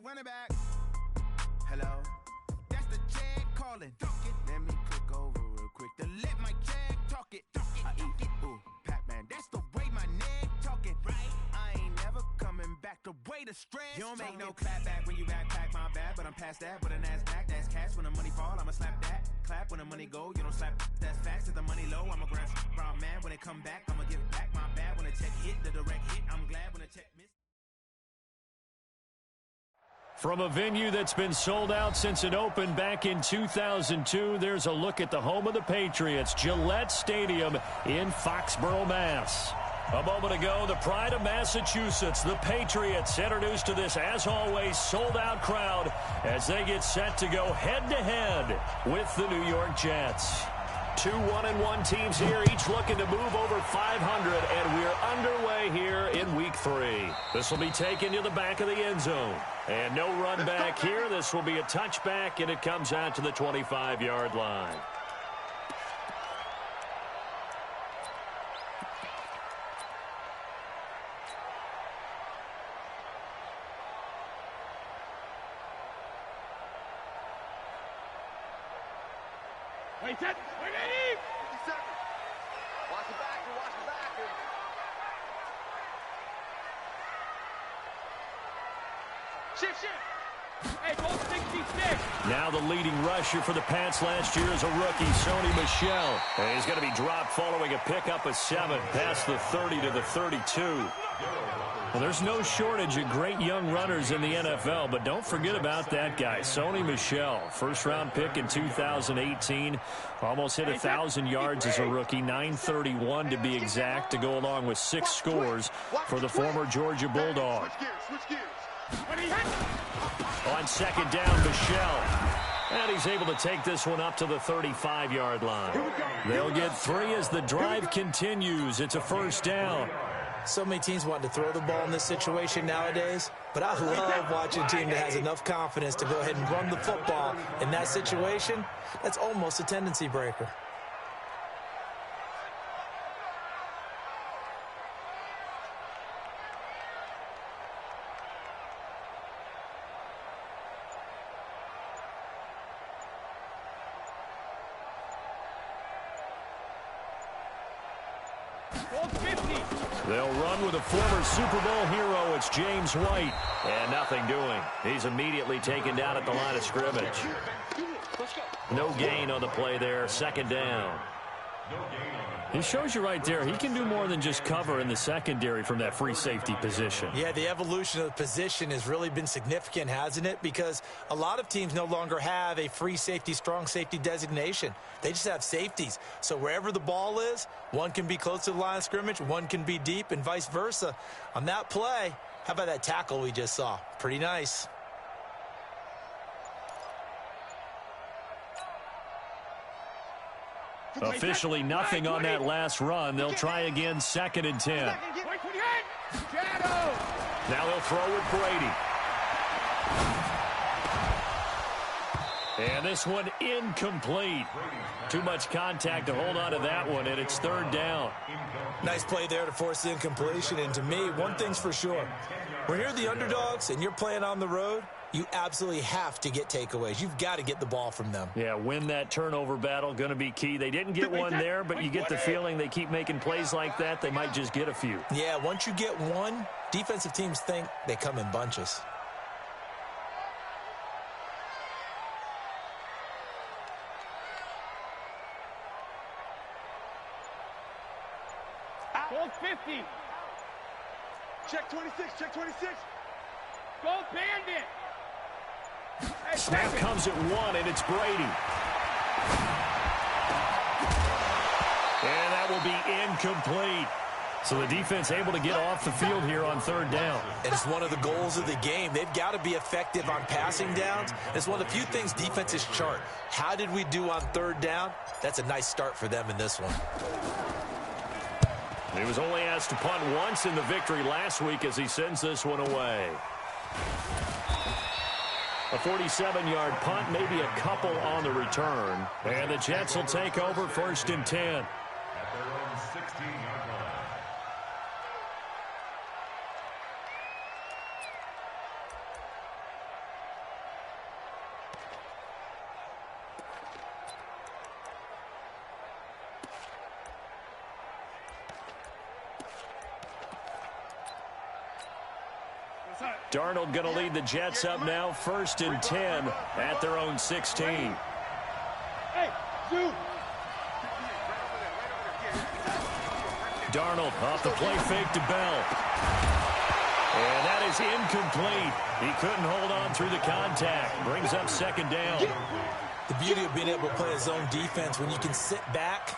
running back. Hello? That's the Jag calling. Let me click over real quick to let my Jag talk it. I eat, ooh, Pac-Man. That's the way my neck talking. Right? I ain't never coming back. The way the stress. You don't make no clap back when you backpack my bad, but I'm past that with a NASDAQ. That's cash when the money fall. I'ma slap that. Clap when the money go. You don't slap. That's fast. If the money low, I'ma grab brown man. When it come back, I'ma give back my bad. When the check hit, the direct hit. I'm glad when the check miss. From a venue that's been sold out since it opened back in 2002, there's a look at the home of the Patriots, Gillette Stadium in Foxborough, Mass. A moment ago, the pride of Massachusetts, the Patriots, introduced to this, as always, sold-out crowd as they get set to go head-to-head with the New York Jets. Two 1-1 teams here, each looking to move over 500, and we're underway here in Week 3. This will be taken to the back of the end zone. And no run back here. This will be a touchback, and it comes out to the 25-yard line. Wait, set. Wait, ready. 50 seconds. Watch the back. Watch the back. Shift. Hey, go 66. Now the leading rusher for the Pats last year is a rookie, Sony Michel. And he's going to be dropped following a pickup of 7 past the 30 to the 32. Well, there's no shortage of great young runners in the NFL, but don't forget about that guy, Sony Michel. First-round pick in 2018. Almost hit 1,000 yards as a rookie, 931 to be exact, to go along with 6 scores for the former Georgia Bulldog. Switch gears. On second down, Michel. And he's able to take this one up to the 35-yard line. They'll get 3 as the drive continues. It's a first down. So many teams want to throw the ball in this situation nowadays, but I love watching a team that has enough confidence to go ahead and run the football. In that situation, that's almost a tendency breaker. They'll run with a former Super Bowl hero. It's James White. And nothing doing. He's immediately taken down at the line of scrimmage. No gain on the play there. Second down. He shows you right there, he can do more than just cover in the secondary from that free safety position. Yeah, the evolution of the position has really been significant, hasn't it? Because a lot of teams no longer have a free safety, strong safety designation. They just have safeties. So wherever the ball is, one can be close to the line of scrimmage, one can be deep, and vice versa. On that play, how about that tackle we just saw? Pretty nice. Officially nothing on that last run. They'll try again, 2nd and 10. Now they'll throw with Brady. And this one incomplete. Too much contact to hold on to that one, and it's 3rd down. Nice play there to force the incompletion. And to me, one thing's for sure. When you're the underdogs and you're playing on the road, you absolutely have to get takeaways. You've got to get the ball from them. Yeah, win that turnover battle, going to be key. They didn't get one there, but you get the feeling they keep making plays like that, they might just get a few. Yeah, once you get one, defensive teams think they come in bunches. Hold 50. Check 26. Check 26. Go Bandit. Hey, Snap comes at 1, and it's Brady. And that will be incomplete. So the defense able to get off the field here on 3rd down. And it's one of the goals of the game. They've got to be effective on passing downs. It's one of the few things defenses chart. How did we do on 3rd down? That's a nice start for them in this one. He was only asked to punt once in the victory last week as he sends this one away. A 47-yard punt, maybe a couple on the return. And the Jets will take over 1st and 10. At their own 16-yard line. Darnold going to lead the Jets up now, 1st and 10 at their own 16. Hey, shoot. Darnold off the play fake to Bell. And that is incomplete. He couldn't hold on through the contact. Brings up 2nd down. The beauty of being able to play a zone defense, when you can sit back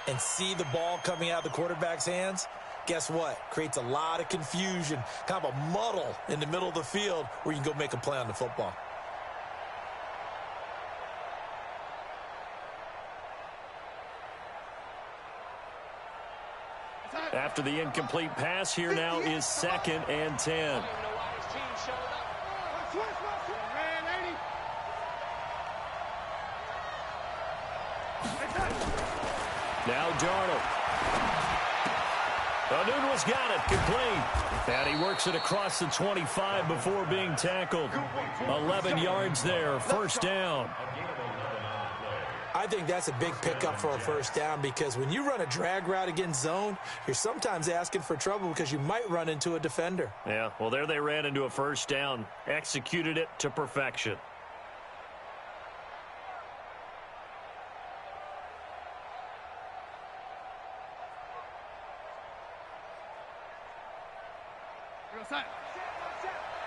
and see the ball coming out of the quarterback's hands, guess what? Creates a lot of confusion, kind of a muddle in the middle of the field where you can go make a play on the football. After the incomplete pass, here now is 2nd and 10. Now Darnold. Nunez got it, complete. And he works it across the 25 before being tackled. 11 yards there, 1st down. I think that's a big pickup for a 1st down, because when you run a drag route against zone, you're sometimes asking for trouble because you might run into a defender. Yeah, well, there they ran into a 1st down. Executed it to perfection.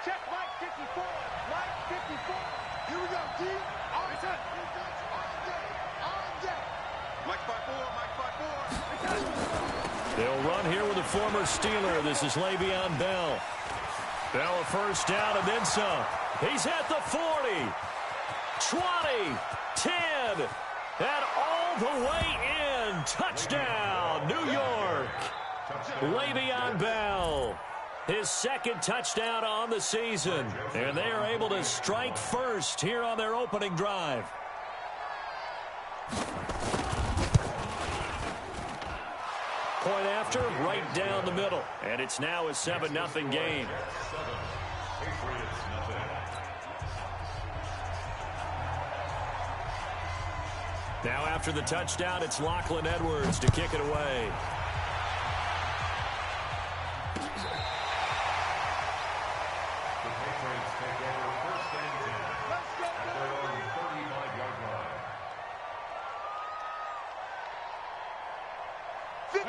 Check Mike 54. Mike 54. Here we go, D. On deck. On deck. Mike 54. Mike 54. They'll run here with a former Steeler. This is Le'Veon Bell. Bell a 1st down and then some. He's at the 40, 20, 10, and all the way in. Touchdown, New York. Le'Veon Bell. His 2nd touchdown on the season. And they are able to strike first here on their opening drive. Point after, right down the middle. And it's now a 7-0 game. Now after the touchdown, it's Lachlan Edwards to kick it away.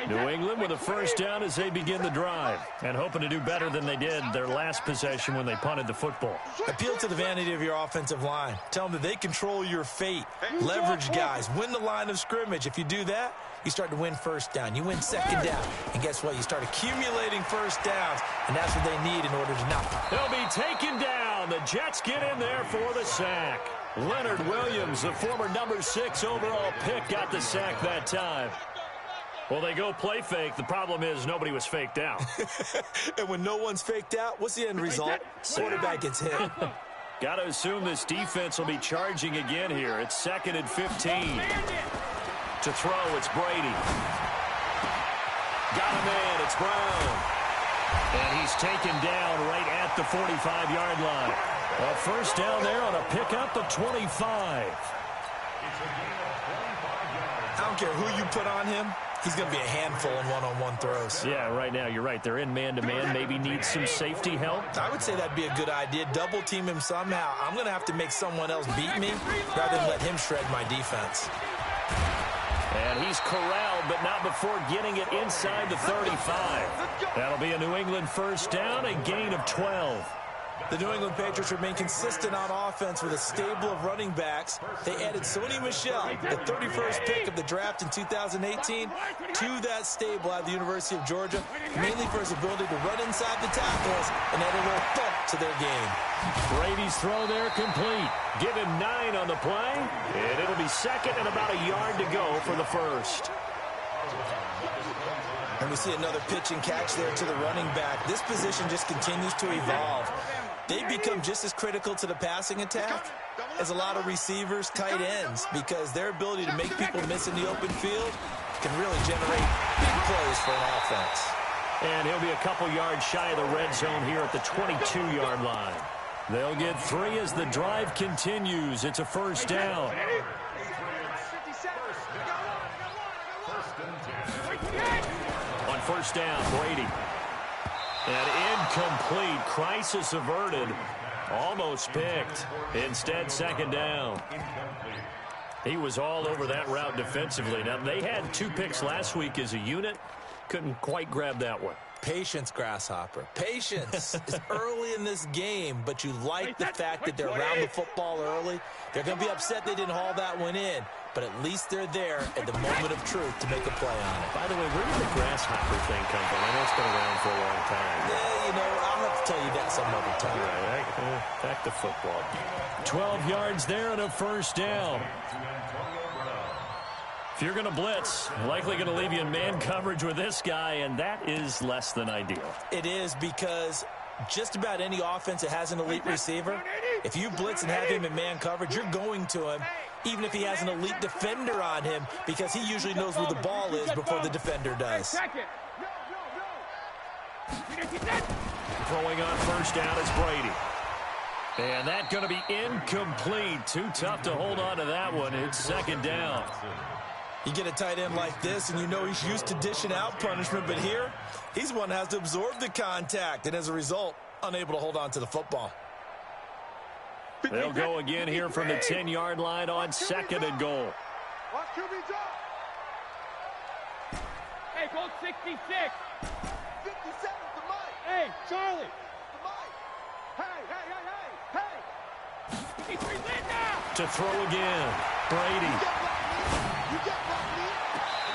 New England with a 1st down as they begin the drive, and hoping to do better than they did their last possession when they punted the football. Appeal to the vanity of your offensive line. Tell them that they control your fate. Leverage guys. Win the line of scrimmage. If you do that, you start to win 1st down. You win 2nd down. And guess what? You start accumulating 1st downs, and that's what they need in order to not. They'll be taken down. The Jets get in there for the sack. Leonard Williams, the former number 6 overall pick, got the sack that time. Well, they go play fake. The problem is nobody was faked out. And when no one's faked out, what's the end result? Quarterback gets hit. Got to assume this defense will be charging again here. It's 2nd and 15. To throw, it's Brady. Got him in. It's Brown. And he's taken down right at the 45-yard line. A 1st down there on a pickup of 25. I don't care who you put on him. He's going to be a handful in one-on-one throws. Yeah, right now, you're right. They're in man-to-man. Maybe needs some safety help. I would say that'd be a good idea. Double team him somehow. I'm going to have to make someone else beat me rather than let him shred my defense. And he's corralled, but not before getting it inside the 35. That'll be a New England 1st down, a gain of 12. The New England Patriots remain consistent on offense with a stable of running backs. They added Sony Michel, the 31st pick of the draft in 2018, to that stable at the University of Georgia, mainly for his ability to run inside the tackles and add a little thump to their game. Brady's throw there complete. Give him 9 on the play, and it'll be 2nd and about a yard to go for the 1st. And we see another pitch and catch there to the running back. This position just continues to evolve. They become just as critical to the passing attack as a lot of receivers, tight ends, because their ability to make people miss in the open field can really generate big plays for an offense. And he'll be a couple yards shy of the red zone here at the 22-yard line. They'll get 3 as the drive continues. It's a 1st down. On 1st down, Brady. And incomplete. Crisis averted. Almost picked. Instead, second down. He was all over that route defensively. Now, they had 2 picks last week as a unit. Couldn't quite grab that one. Patience, Grasshopper. Patience is early in this game, but you like the fact that they're around the football early. They're going to be upset they didn't haul that one in, but at least they're there at the moment of truth to make a play on it. By the way, where did the Grasshopper thing come from? I know it's been around for a long time. Yeah, you know, I'll have to tell you that some other time. Right, back to football. 12 yards there and a first down. If you're going to blitz, likely going to leave you in man coverage with this guy, and that is less than ideal. It is, because just about any offense that has an elite receiver, if you blitz and have him in man coverage, you're going to him, even if he has an elite defender on him, because he usually knows where the ball is before the defender does. Throwing on first down is Brady. And that's going to be incomplete. Too tough to hold on to that one. It's second down. You get a tight end like this, and you know he's used to dishing out punishment, but here, he's one that has to absorb the contact, and as a result, unable to hold on to the football. They'll go again here from the 10-yard line on second and goal. Hey, goal 66. 57 to Mike. Hey, Charlie. To Mike. Hey. 53 win now. To throw again, Brady.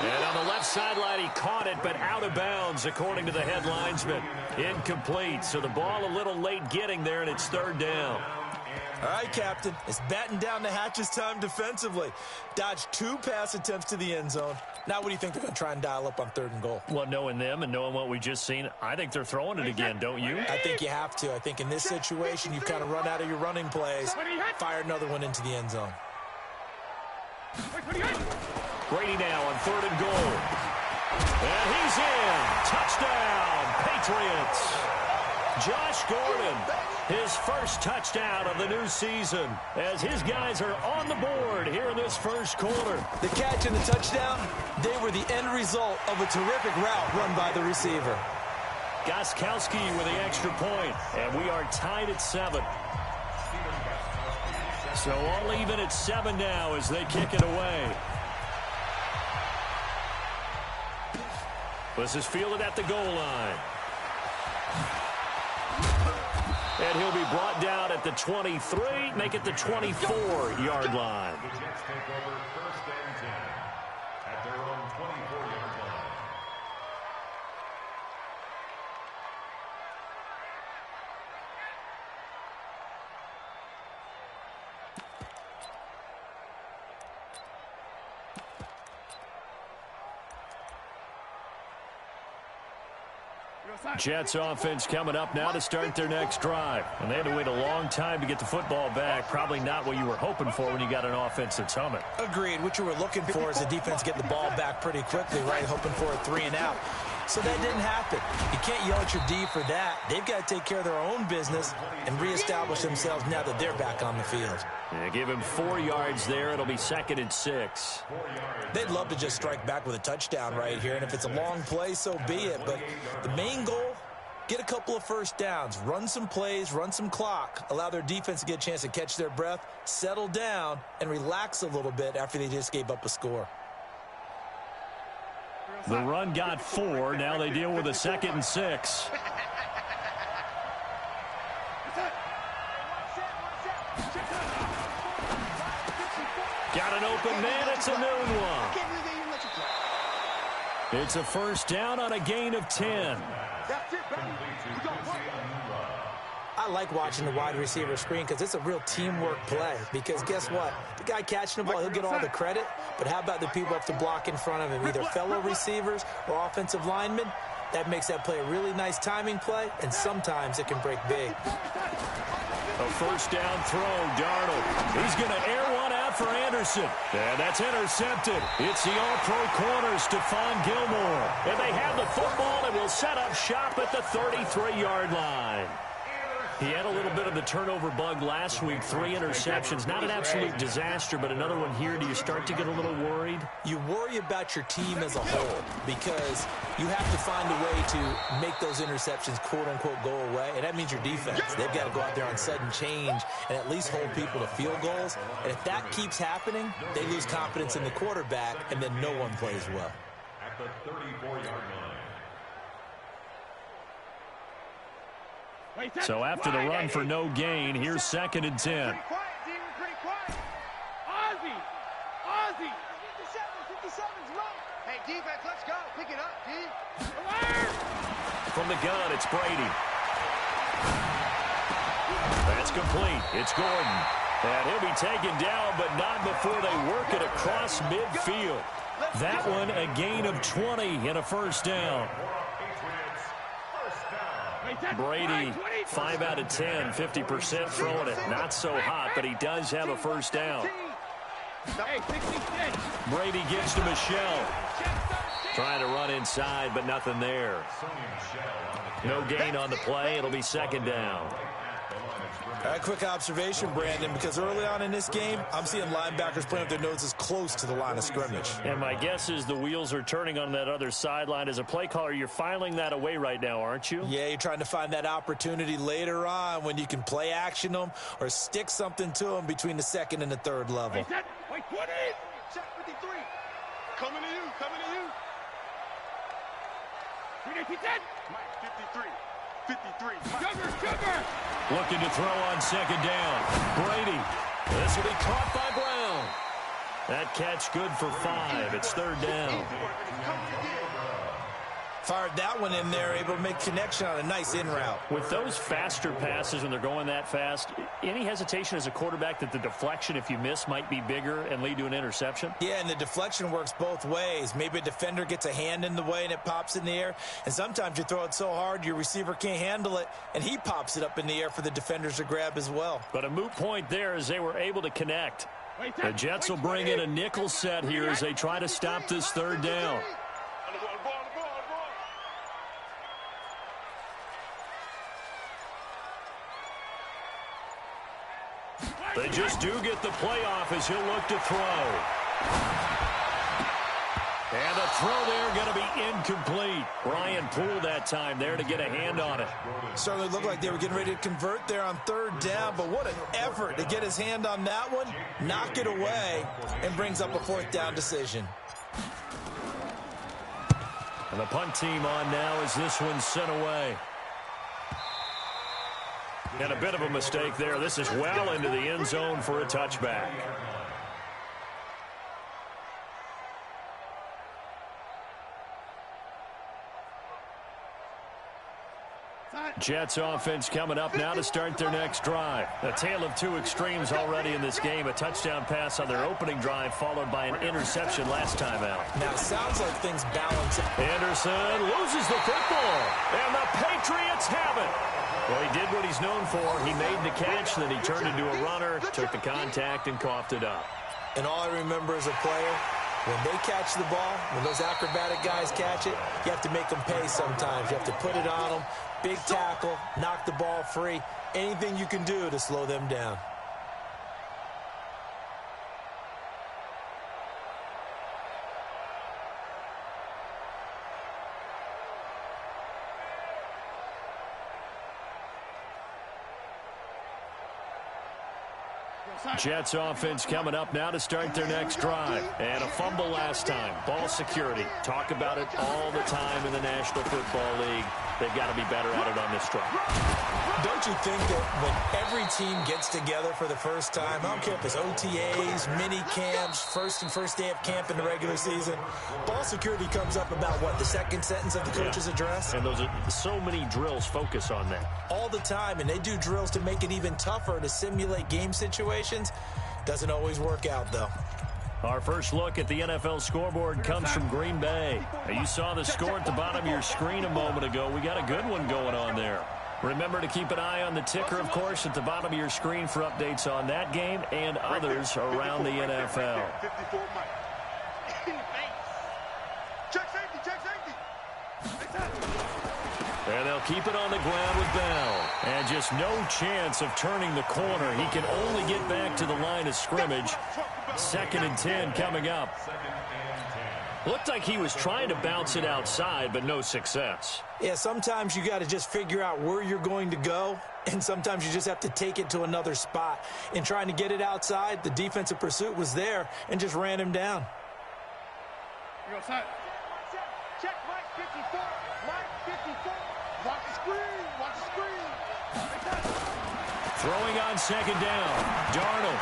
And on the left sideline, he caught it, but out of bounds, according to the head linesman. Incomplete, so the ball a little late getting there, and it's third down. All right, Captain, it's batten down the hatches time defensively. Dodged 2 pass attempts to the end zone. Now what do you think they're going to try and dial up on third and goal? Well, knowing them and knowing what we just seen, I think they're throwing it again, don't you? I think you have to. I think in this situation, you kind of run out of your running plays, fire another one into the end zone. Brady now on third and goal. And he's in. Touchdown, Patriots. Josh Gordon, his first touchdown of the new season, as his guys are on the board here in this first quarter. The catch and the touchdown, they were the end result of a terrific route run by the receiver. Gostkowski with the extra point, and we are tied at 7. So all even at 7 now as they kick it away. This is fielded at the goal line. And he'll be brought down at the 23, make it the 24-yard line. The Jets take over first and 10 at their own 24-yard line. Jets offense coming up now to start their next drive. And they had to wait a long time to get the football back. Probably not what you were hoping for when you got an offense that's humming. Agreed. What you were looking for is the defense get the ball back pretty quickly, right? Hoping for a 3 and out. So that didn't happen. You can't yell at your D for that. They've got to take care of their own business and reestablish themselves now that they're back on the field. Yeah, give him 4 yards there. It'll be second and 6. They'd love to just strike back with a touchdown right here, and if it's a long play, so be it. But the main goal, get a couple of first downs, run some plays, run some clock, allow their defense to get a chance to catch their breath, settle down, and relax a little bit after they just gave up a score. The run got 4. Now they deal with a second and 6. Got an open man. It's a noon one. It's a first down on a gain of 10. I like watching the wide receiver screen because it's a real teamwork play. Because guess what? The guy catching the ball, he'll get all the credit. But how about the people up to block in front of him, either fellow receivers or offensive linemen? That makes that play a really nice timing play, and sometimes it can break big. A first down throw, Darnold. He's going to air one out for Anderson. And that's intercepted. It's the all-pro corner, Stephon Gilmore. And they have the football and will set up shop at the 33-yard line. He had a little bit of the turnover bug last week, 3 interceptions. Not an absolute disaster, but another one here. Do you start to get a little worried? You worry about your team as a whole because you have to find a way to make those interceptions, quote-unquote, go away, and that means your defense. They've got to go out there on sudden change and at least hold people to field goals, and if that keeps happening, they lose confidence in the quarterback, and then no one plays well. At the 34-yard line. So after the run for no gain, here's 2nd and 10. Pretty quiet, D. We're pretty quiet. Ozzy! Ozzy! 57's low. Hey, defense, let's go. Pick it up, D. From the gun, it's Brady. That's complete. It's Gordon. And he'll be taken down, but not before they work it across midfield. That one, a gain of 20 and a first down. Brady, 5 out of 10, 50% throwing it. Not so hot, but he does have a first down. Brady gets to Michelle. Trying to run inside, but nothing there. No gain on the play. It'll be 2nd down. All right, quick observation, Brandon, because early on in this game, I'm seeing linebackers playing with their noses close to the line of scrimmage. And my guess is the wheels are turning on that other sideline. As a play caller, you're filing that away right now, aren't you? Yeah, you're trying to find that opportunity later on when you can play action them or stick something to them between the 2nd and the 3rd level. Wait, 20! Check 53. Coming to you, coming to you. 310. Mike, 53. 53. Sugar! Looking to throw on 2nd down. Brady. This will be caught by Brown. That catch good for 5. It's 3rd down. Fired that one in there, able to make connection on a nice in route. With those faster passes when they're going that fast, any hesitation as a quarterback that the deflection, if you miss, might be bigger and lead to an interception? Yeah, and the deflection works both ways. Maybe a defender gets a hand in the way and it pops in the air. And sometimes you throw it so hard your receiver can't handle it, and he pops it up in the air for the defenders to grab as well. But a moot point there as they were able to connect. The Jets will bring in a nickel set here as they try to stop this 3rd down. They just do get the playoff as he'll look to throw. And the throw there going to be incomplete. Brian Poole that time there to get a hand on it. Certainly looked like they were getting ready to convert there on 3rd down, but what an effort to get his hand on that one, knock it away, and brings up a 4th down decision. And the punt team on now as this one's sent away. And a bit of a mistake there. This is well into the end zone for a touchback. Jets offense coming up now to start their next drive. A tale of 2 extremes already in this game. A touchdown pass on their opening drive followed by an interception last time out. Now, it sounds like things balance. Anderson loses the football, and the Patriots have it. Well, he did what he's known for. He made the catch, then he turned into a runner, took the contact, and coughed it up. And all I remember as a player, when they catch the ball, when those acrobatic guys catch it, you have to make them pay sometimes. You have to put it on them. Big tackle, knock the ball free. Anything you can do to slow them down. Jets offense coming up now to start their next drive. And a fumble last time. Ball security. Talk about it all the time in the National Football League. They've got to be better at it on this drive. Don't you think that when every team gets together for the first time, I don't care if it's OTAs, mini camps, first day of camp in the regular season, ball security comes up about what, the 2nd sentence of the coach's address? And those are so many drills focus on that. All the time, and they do drills to make it even tougher to simulate game situations. Doesn't always work out, though. Our first look at the NFL scoreboard comes from Green Bay. Now, you saw the score at the bottom of your screen a moment ago. We got a good one going on there. Remember to keep an eye on the ticker, of course, at the bottom of your screen for updates on that game and others around the NFL. 54 Mike. Check safety, check safety. And they'll keep it on the ground with Bell. And just no chance of turning the corner. He can only get back to the line of scrimmage. 2nd and 10 coming up. Looked like he was trying to bounce it outside, but no success. Yeah, sometimes you got to just figure out where you're going to go, and sometimes you just have to take it to another spot. In trying to get it outside, the defensive pursuit was there and just ran him down. Yo, son. Check Mike 54. Mike 54. Watch the screen. Watch the screen. Throwing on 2nd down. Darnold.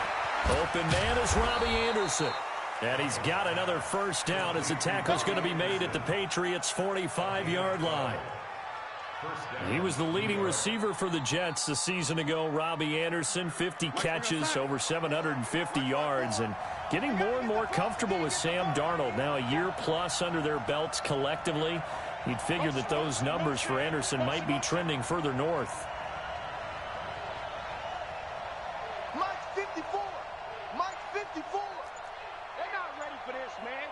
Open man is Robbie Anderson. And he's got another 1st down as the tackle's going to be made at the Patriots' 45-yard line. He was the leading receiver for the Jets a season ago. Robbie Anderson, 50 catches, over 750 yards, and getting more and more comfortable with Sam Darnold. Now a year plus under their belts collectively. You'd figure that those numbers for Anderson might be trending further north. Mike 54. Mike 54. They're not ready for this, man.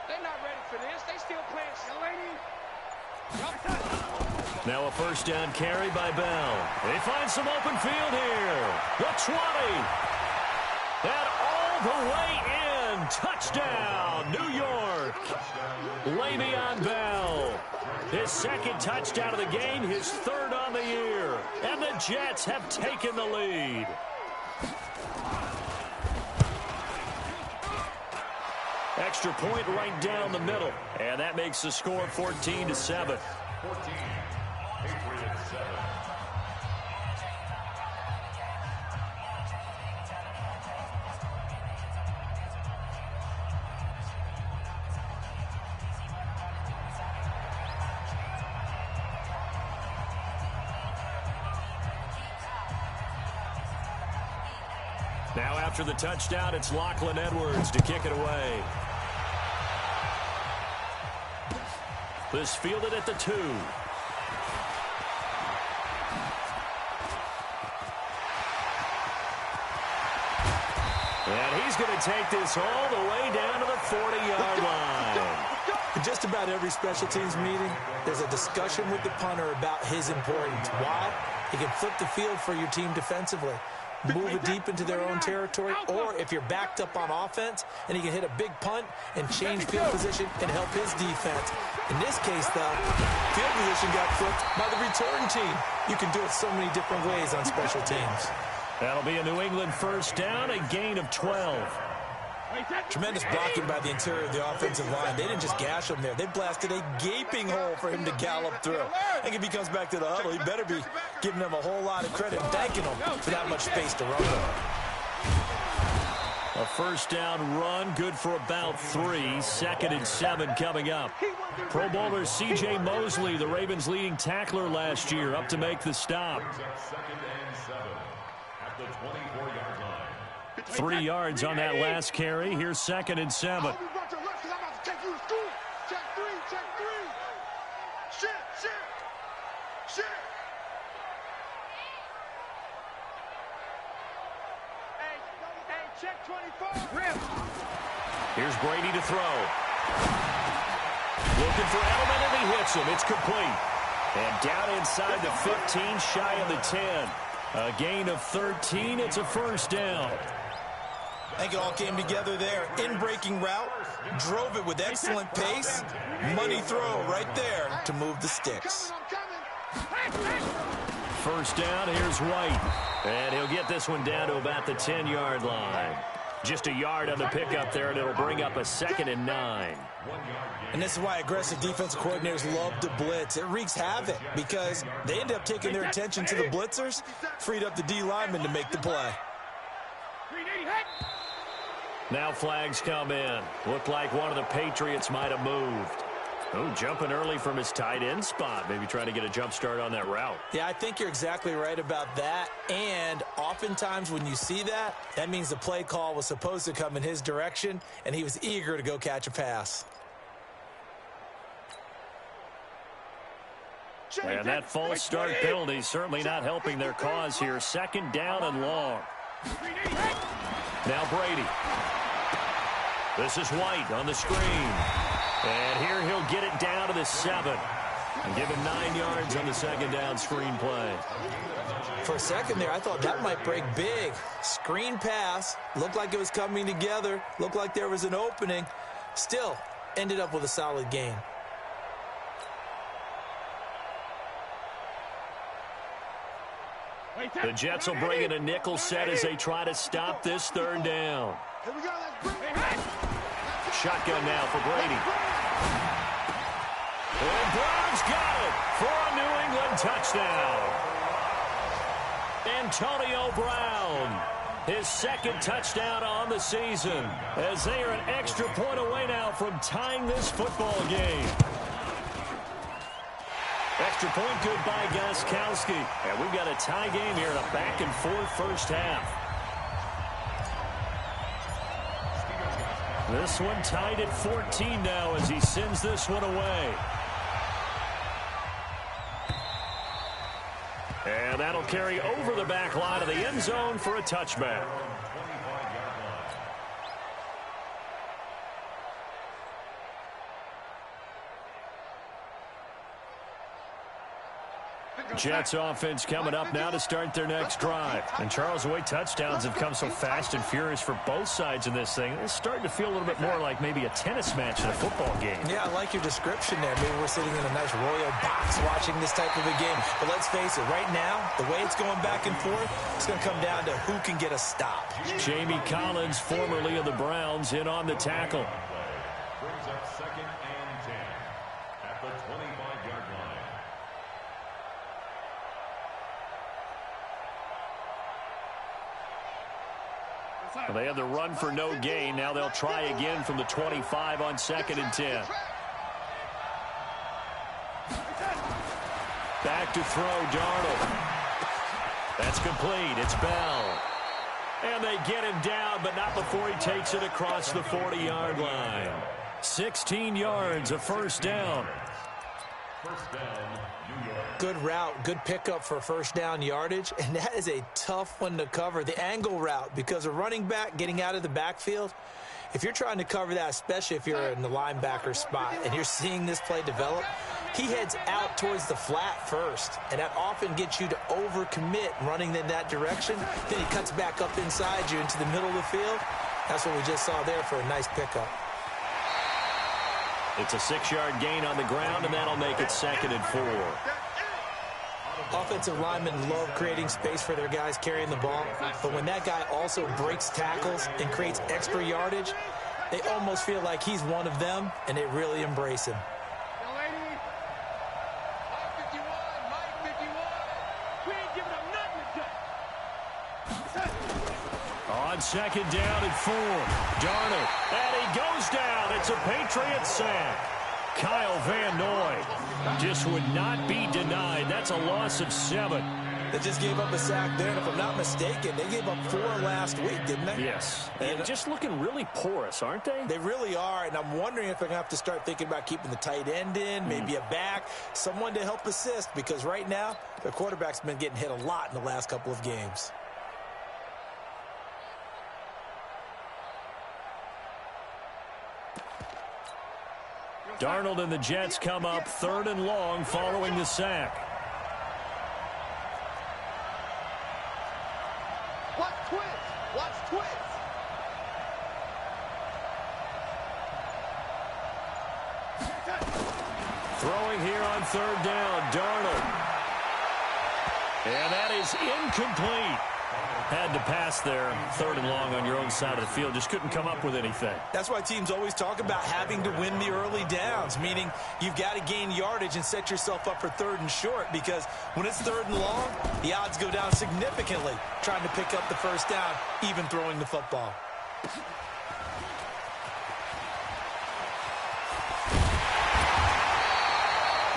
They're not ready for this. They still playing Now a 1st down carry by Bell. They find some open field here. The 20. And all the way in. Touchdown, New York. Le'Veon Bell. His 2nd touchdown of the game, his 3rd on the year. And the Jets have taken the lead. Extra point right down the middle. And that makes the score 14-7. 14. Patriots 7. Now after the touchdown, it's Lachlan Edwards to kick it away. This fielded at the 2. And he's going to take this all the way down to the 40-yard line. In just about every special teams meeting, there's a discussion with the punter about his importance. Why? He can flip the field for your team defensively, move it deep into their own territory, or if you're backed up on offense, and he can hit a big punt and change field position and help his defense. In this case, though, field position got flipped by the return team. You can do it so many different ways on special teams. That'll be a New England 1st down, a gain of 12. Tremendous blocking by the interior of the offensive line. They didn't just gash him there. They blasted a gaping hole for him to gallop through. I think if he comes back to the huddle, he better be giving them a whole lot of credit and thanking them for that much space to run with. A 1st down run, good for about 3. 2nd and 7 coming up. Pro Bowler C.J. Mosley, the Ravens' leading tackler last year, up to make the stop. 2nd and 7 at the 24-yard line. 3 yards on that last carry. Here's 2nd and 7. Check 24. Here's Brady to throw. Looking for Edelman, and he hits him. It's complete. And down inside the 15, shy of the 10. A gain of 13. It's a 1st down. I think it all came together there. In-breaking route, drove it with excellent pace. Money throw right there to move the sticks. 1st down, here's White. And he'll get this one down to about the 10-yard line. Just a yard on the pickup there, and it'll bring up a 2nd and 9. And this is why aggressive defensive coordinators love to blitz. It wreaks havoc because they end up taking their attention to the blitzers, freed up the D lineman to make the play. Now flags come in. Looked like one of the Patriots might have moved. Oh, jumping early from his tight end spot. Maybe trying to get a jump start on that route. Yeah, I think you're exactly right about that. And oftentimes when you see that, that means the play call was supposed to come in his direction, and he was eager to go catch a pass. And that false start penalty certainly not helping their cause here. 2nd down and long. Now Brady. This is White on the screen. And here he'll get it down to the 7. And give him 9 yards on the second down screen play. For a second there, I thought that might break big. Screen pass. Looked like it was coming together. Looked like there was an opening. Still, ended up with a solid gain. The Jets will bring in a nickel set as they try to stop this third down. Shotgun now for Brady. And Brown's got it for a New England touchdown. Antonio Brown, his second touchdown on the season, as they are an extra point away now from tying this football game. Extra point good by Gostkowski. And we've got a tie game here in a back-and-forth first half. This one tied at 14 now as he sends this one away. And that'll carry over the back line of the end zone for a touchback. Jets offense coming up now to start their next drive. And Charles, the way touchdowns have come so fast and furious for both sides in this thing, it's starting to feel a little bit more like maybe a tennis match in a football game. Yeah, I like your description there. Maybe we're sitting in a nice royal box watching this type of a game. But let's face it, right now, the way it's going back and forth, it's going to come down to who can get a stop. Jamie Collins, formerly of the Browns, in on the tackle. Brings up 2nd and 10 at the 25-yard line. Well, they had the run for no gain. Now they'll try again from the 25 on 2nd and 10. Back to throw, Darnold. That's complete. It's Bell. And they get him down, but not before he takes it across the 40-yard line. 16 yards, a first down. First down, New York. Good route, good pickup for first down yardage, and that is a tough one to cover. The angle route, because a running back getting out of the backfield, if you're trying to cover that, especially if you're in the linebacker spot and you're seeing this play develop, he heads out towards the flat first, and that often gets you to overcommit running in that direction. Then he cuts back up inside you into the middle of the field. That's what we just saw there for a nice pickup. It's a 6-yard gain on the ground, and that'll make it 2nd and 4. Offensive linemen love creating space for their guys carrying the ball, but when that guy also breaks tackles and creates extra yardage, they almost feel like he's one of them, and they really embrace him. On 2nd down and 4, Darnold, and he goes down. It's a Patriots sack. Kyle Van Noy just would not be denied. That's a loss of 7. They just gave up a sack there, and if I'm not mistaken, they gave up 4 last week, didn't they? Yes. And just looking really porous, aren't they? They really are, and I'm wondering if they're going to have to start thinking about keeping the tight end in, maybe a back, someone to help assist, because right now, their quarterback's been getting hit a lot in the last couple of games. Darnold and the Jets come up 3rd and long following the sack. Watch twist. Watch twist. Throwing here on 3rd down, Darnold. And that is incomplete. Had to pass there, 3rd and long on your own side of the field. Just couldn't come up with anything. That's why teams always talk about having to win the early downs, meaning you've got to gain yardage and set yourself up for 3rd and short, because when it's 3rd and long, the odds go down significantly trying to pick up the first down, even throwing the football.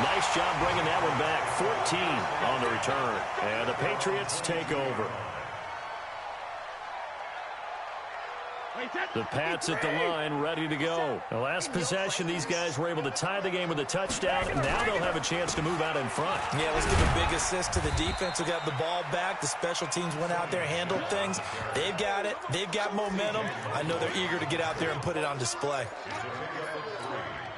Nice job bringing that one back. 14 on the return. And the Patriots take over. The Pats at the line, ready to go. The last possession, these guys were able to tie the game with a touchdown, and now they'll have a chance to move out in front. Yeah, let's give a big assist to the defense who got the ball back. The special teams went out there, handled things. They've got it. They've got momentum. I know they're eager to get out there and put it on display.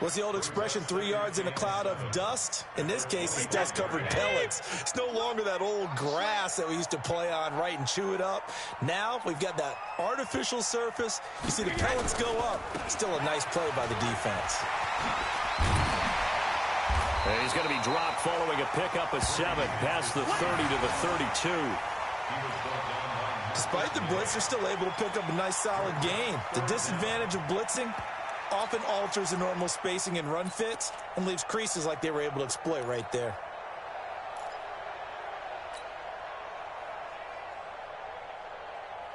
What's the old expression, 3 yards in a cloud of dust? In this case, it's dust-covered pellets. It's no longer that old grass that we used to play on, right, and chew it up. Now we've got that artificial surface. You see the pellets go up. Still a nice play by the defense. He's going to be dropped following a pickup of 7 past the 30 to the 32. Despite the blitz, they're still able to pick up a nice solid gain. The disadvantage of blitzing often alters the normal spacing and run fits and leaves creases like they were able to exploit right there.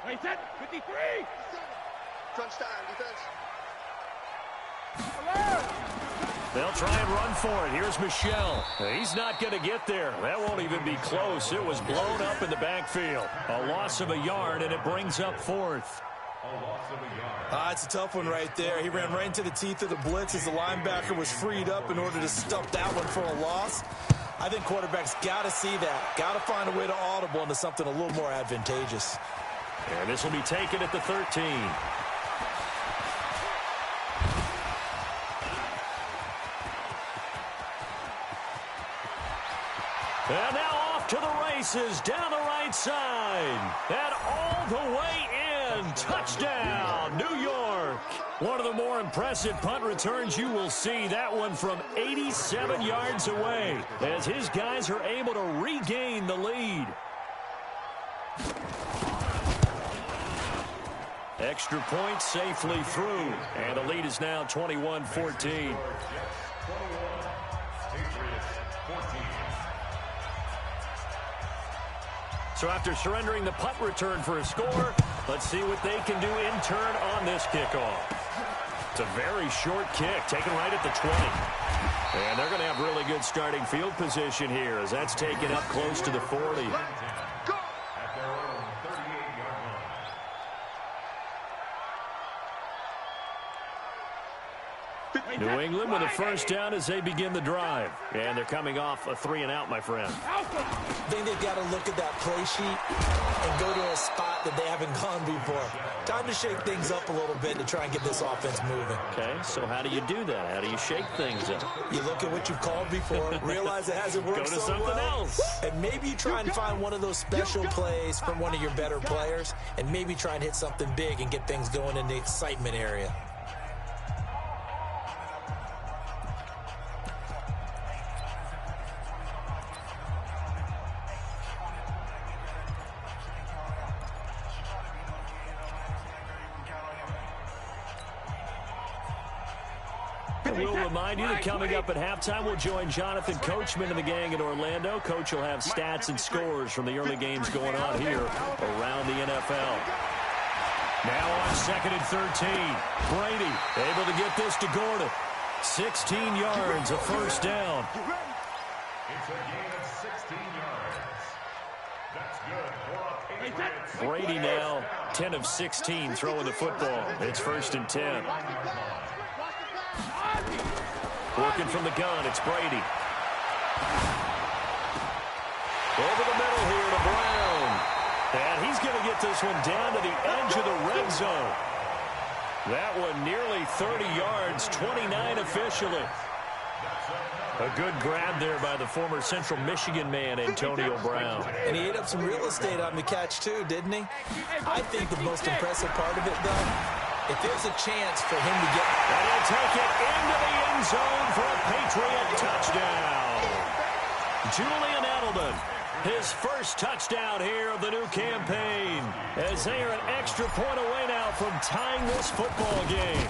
Wait, set, 53. Crunch time, defense. They'll try and run for it. Here's Michel. He's not going to get there. That won't even be close. It was blown up in the backfield. A loss of a yard, and it brings up 4th. It's a tough one right there. He ran right into the teeth of the blitz as the linebacker was freed up in order to stuff that one for a loss. I think quarterbacks got to see that. Got to find a way to audible into something a little more advantageous. And this will be taken at the 13. And now off to the races, down the right side. And all the way in. Touchdown, New York. One of the more impressive punt returns you will see. That one from 87 yards away as his guys are able to regain the lead. Extra point safely through. And the lead is now 21-14. So after surrendering the punt return for a score, let's see what they can do in turn on this kickoff. It's a very short kick, taken right at the 20. And they're going to have really good starting field position here as that's taken up close to the 40. New England with a first down as they begin the drive. And they're coming off a 3-and-out, my friend. I think they've got to look at that play sheet and go to a spot that they haven't gone before. Time to shake things up a little bit to try and get this offense moving. Okay, so how do you do that? How do you shake things up? You look at what you've called before, realize it hasn't worked Go to so something well, else. and maybe you try and find one of those special plays from one of your better players, and maybe try and hit something big and get things going in the excitement area. We'll remind you that coming up at halftime, we'll join Jonathan Coachman and the gang in Orlando. Coach will have stats and scores from the early games going on here around the NFL. Now on 2nd and 13. Brady able to get this to Gordon. 16 yards, a first down. It's a gain of 16 yards. That's good for a Patriots. Brady now 10 of 16 throwing the football. It's 1st and 10. Working from the gun, it's Brady. Over the middle here to Brown. And he's going to get this one down to the edge of the red zone. That one nearly 30 yards, 29 officially. A good grab there by the former Central Michigan man, Antonio Brown. And he ate up some real estate on the catch, too, didn't he? I think the most impressive part of it, though, if there's a chance for him to get... And he'll take it into the end zone for a Patriot touchdown. Julian Edelman, his first touchdown here of the new campaign, as they are an extra point away now from tying this football game.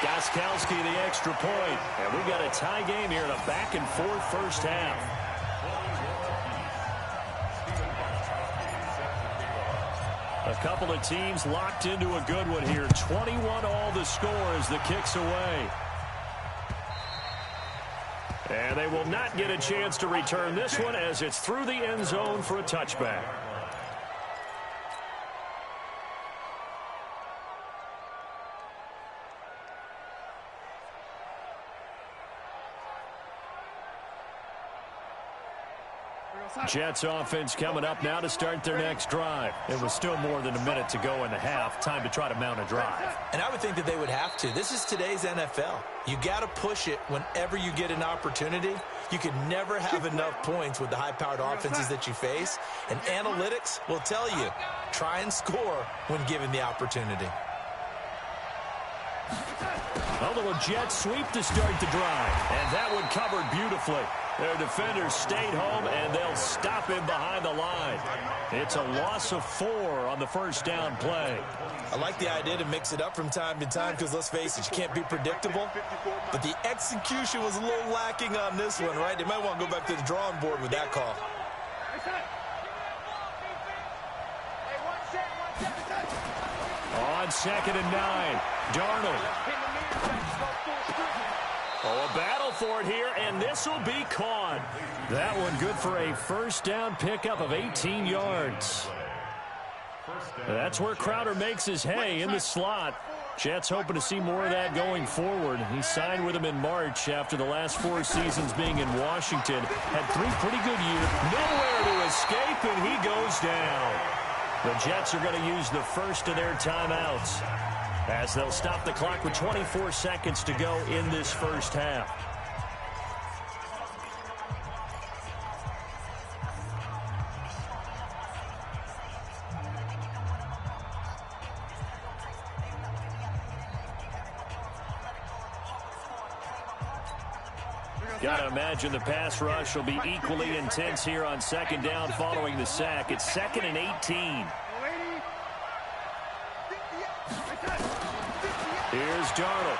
Gostkowski the extra point, and we've got a tie game here in a back-and-forth first half. A couple of teams locked into a good one here. 21 all the score as the kick's away. And they will not get a chance to return this one as it's through the end zone for a touchback. Jets offense coming up now to start their next drive. It was still more than a minute to go in the half. Time to try to mount a drive. And I would think that they would have to. This is today's NFL. You got to push it whenever you get an opportunity. You can never have enough points with the high-powered offenses that you face. And analytics will tell you, try and score when given the opportunity. A little jet sweep to start the drive. And that one covered beautifully. Their defenders stayed home, and they'll stop him behind the line. It's a loss of 4 on the first down play. I like the idea to mix it up from time to time because, let's face it, you can't be predictable. But the execution was a little lacking on this one, right? They might want to go back to the drawing board with that call. On 2nd and 9, Darnold. Oh, a battle for it here, and this will be caught. That one good for a first down pickup of 18 yards. That's where Crowder makes his hay in the slot. Jets hoping to see more of that going forward. He signed with him in March after the last 4 seasons being in Washington. Had 3 pretty good years. Nowhere to escape, and he goes down. The Jets are going to use the first of their timeouts as they'll stop the clock with 24 seconds to go in this first half. Got to imagine the pass rush will be equally intense here on 2nd down following the sack. It's 2nd and 18. Here's Darnold.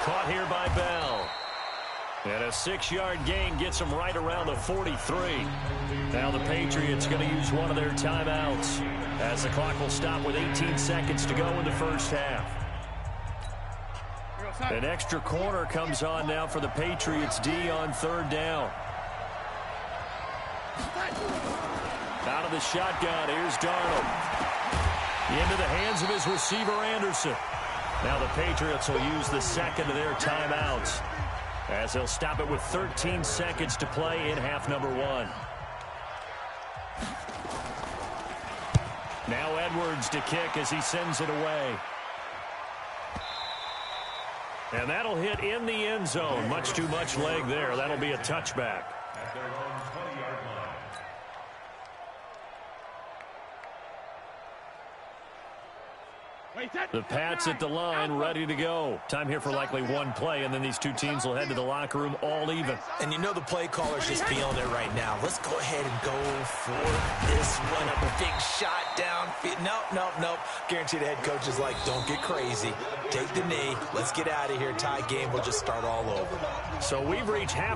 Caught here by Bell. And a 6-yard gain gets him right around the 43. Now the Patriots going to use one of their timeouts as the clock will stop with 18 seconds to go in the first half. An extra corner comes on now for the Patriots D on 3rd down. Out of the shotgun, here's Darnold. Into the hands of his receiver, Anderson. Now the Patriots will use the second of their timeouts as they'll stop it with 13 seconds to play in half number 1. Now Edwards to kick as he sends it away. And that'll hit in the end zone. Much too much leg there. That'll be a touchback. At their own 20-yard line. The Pats at the line, ready to go. Time here for likely one play, and then these two teams will head to the locker room all even. And you know the play caller's just feeling it right now. Let's go ahead and go for this one. A big shot down. Nope. Guarantee the head coach is like, don't get crazy. Take the knee. Let's get out of here. Tie game. We'll just start all over. So we've reached half.